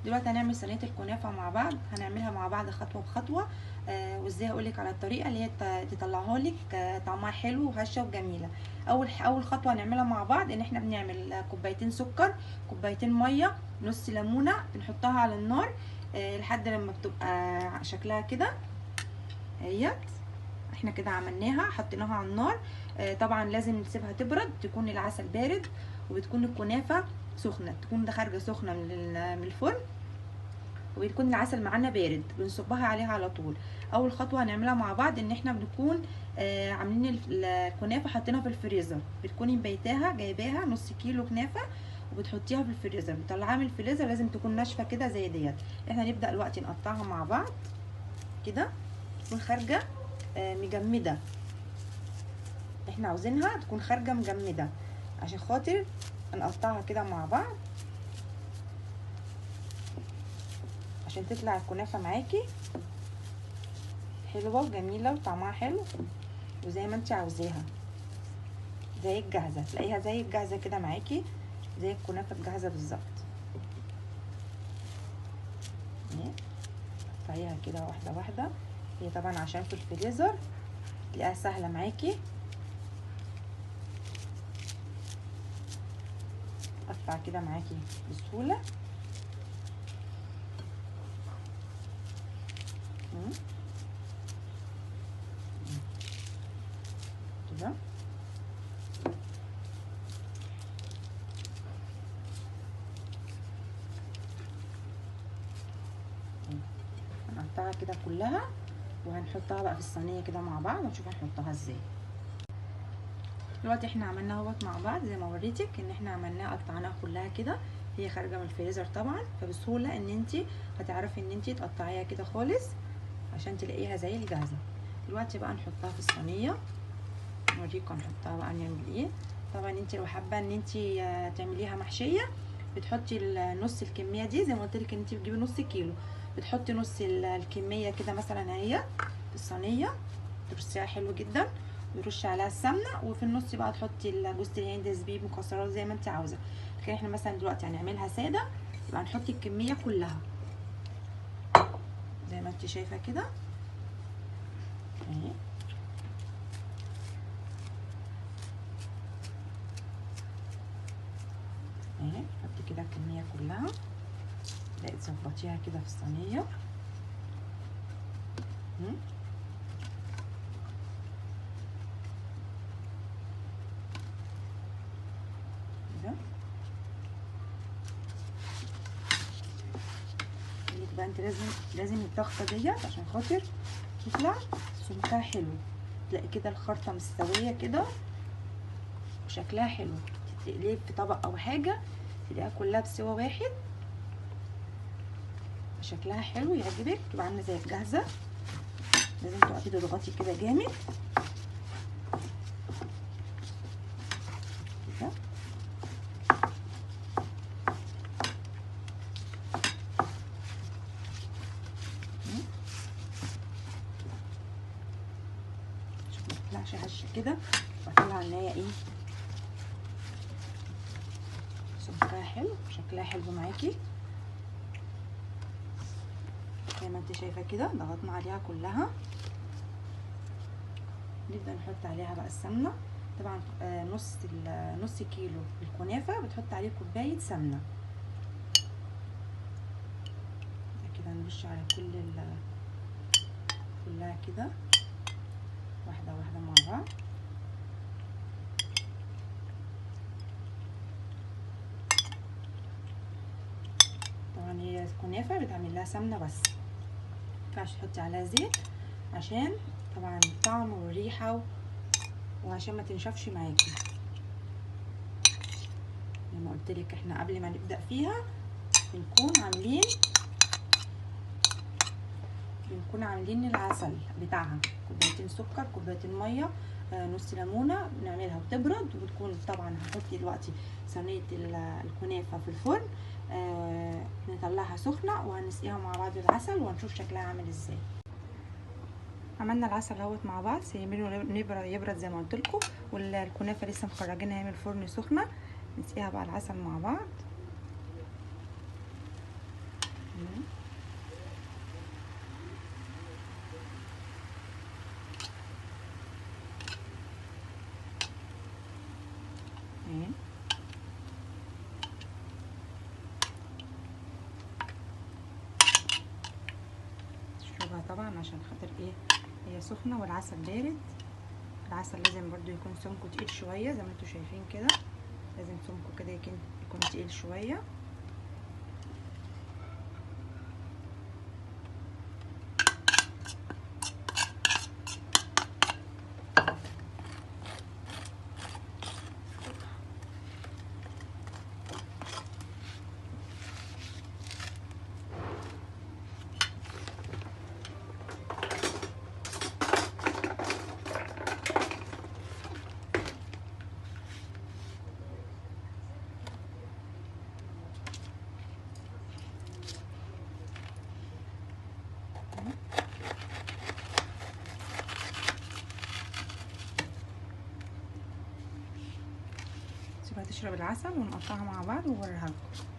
دلوقتي هنعمل صينيه الكنافه مع بعض، هنعملها مع بعض خطوه بخطوه. وازاي اقولك على الطريقه اللي هي تطلعها لك طعمها حلو وهشه وجميله. اول خطوه هنعملها مع بعض ان احنا بنعمل كوبايتين سكر، كوبايتين ميه، نص ليمونه، بنحطها على النار لحد لما بتبقى شكلها كده اهيت. احنا كده عملناها، حطيناها على النار. طبعا لازم نسيبها تبرد، تكون العسل بارد وبتكون الكنافه سخنه، تكون ده خارجه سخنه من الفرن، وبيكون العسل معانا بارد، بنصبها عليها على طول. اول خطوه هنعملها مع بعض ان احنا بنكون عاملين الكنافه حاطينها في الفريزر. بتكوني مبيتاها جايباها نص كيلو كنافه وبتحطيها في الفريزر، بتطلعيها من الفريزر لازم تكون ناشفه كده زي ديت. احنا نبدا دلوقتي نقطعها مع بعض كده، تكون خارجه مجمده. احنا عاوزينها تكون خارجه مجمده عشان خاطر هنقطعها كده مع بعض عشان تطلع الكنافه معاكي حلوه وجميله وطعمها حلو وزي ما انت عاوزاها، زي الجاهزه. تلاقيها زي الجاهزه كده معاكي، زي الكنافه الجاهزه بالظبط. قطعيها كده واحده واحده. هي طبعا عشان في الفريزر تلاقيها سهله معاكي. قطع كده معاكي بسهوله. كده هنقطعها كده كلها وهنحطها بقى في الصينيه كده مع بعض ونشوف هنحطها ازاي. دلوقتي احنا عملناها اهوت مع بعض زي ما وريتك ان احنا عملناها، قطعناها كلها كده. هي خارجه من الفريزر طبعا، فبسهوله ان انت هتعرفي ان انت تقطعيها كده خالص عشان تلاقيها زي الجاهزه. دلوقتي بقى نحطها في الصينيه، نوريكم نحطها بقى نعمل ايه. طبعا انت لو حابه ان انت تعمليها محشيه بتحطي نص الكميه دي، زي ما قلت لك ان انت بتجيبي نص كيلو، بتحطي نص الكميه كده مثلا اهي في الصينيه، ترصيها حلو جدا ويرش عليها السمنه، وفي النص بقى تحطي جوز الهند، زبيب، مكسرات زي ما انت عاوزه. لكن احنا مثلا دلوقتي هنعملها ساده، يبقى هنحط الكميه كلها زي ما انت شايفه كده اهي. اهي حطي كده الكميه كلها، بقيت تظبطيها كده في الصينيه كده. بقى انت لازم الضغطه ديت عشان خاطر تطلع سمكها حلو. تلاقي كده الخرطه مستويه كده وشكلها حلو، تقليه في طبق او حاجه تلاقيها كلها بسوا واحد، شكلها حلو يعجبك، تبقى عامله زي الجاهزه. لازم تقعدي تضغطي كده جامد كده. عشان ما تطلعش هشه كده، وطلع ان هي ايه سمكها حلو وشكلها حلو معاكي زي ما انت شايفه كده. ضغطنا عليها كلها، نبدا نحط عليها بقى السمنه. طبعا نص كيلو الكنافه بتحط عليه كوبايه سمنه كده. نرش على كلها كده واحده واحده مع بعض. طبعا هي الكنافه بتعمل لها سمنه بس، مينفعش تحطي عليها زيت عشان طبعا الطعم والريحه وعشان ما تنشفش معاكي. زي ما قلت لك احنا قبل ما نبدا فيها بنكون عاملين العسل بتاعها، كوبايتين سكر، كوبايتين ميه، نص ليمونه، بنعملها وتبرد. وبتكون طبعا هنحط دلوقتي صينيه الكنافه في الفرن، نطلعها سخنه وهنسقيها مع بعض العسل وهنشوف شكلها عامل ازاي. عملنا العسل اهوت مع بعض، سيبينه يبرد زي ما قلت لكم، والكنافه لسه مخرجينها من الفرن سخنه. نسقيها بقى العسل مع بعض اهي. تشربها طبعا عشان خاطر ايه، هي سخنه والعسل بارد. العسل لازم برضو يكون سمكه تقيل شويه زي ما انتوا شايفين كده، لازم سمكه كده يكون تقيل شويه. سيبها تشرب العسل ونقطعها مع بعض ووريها لكم.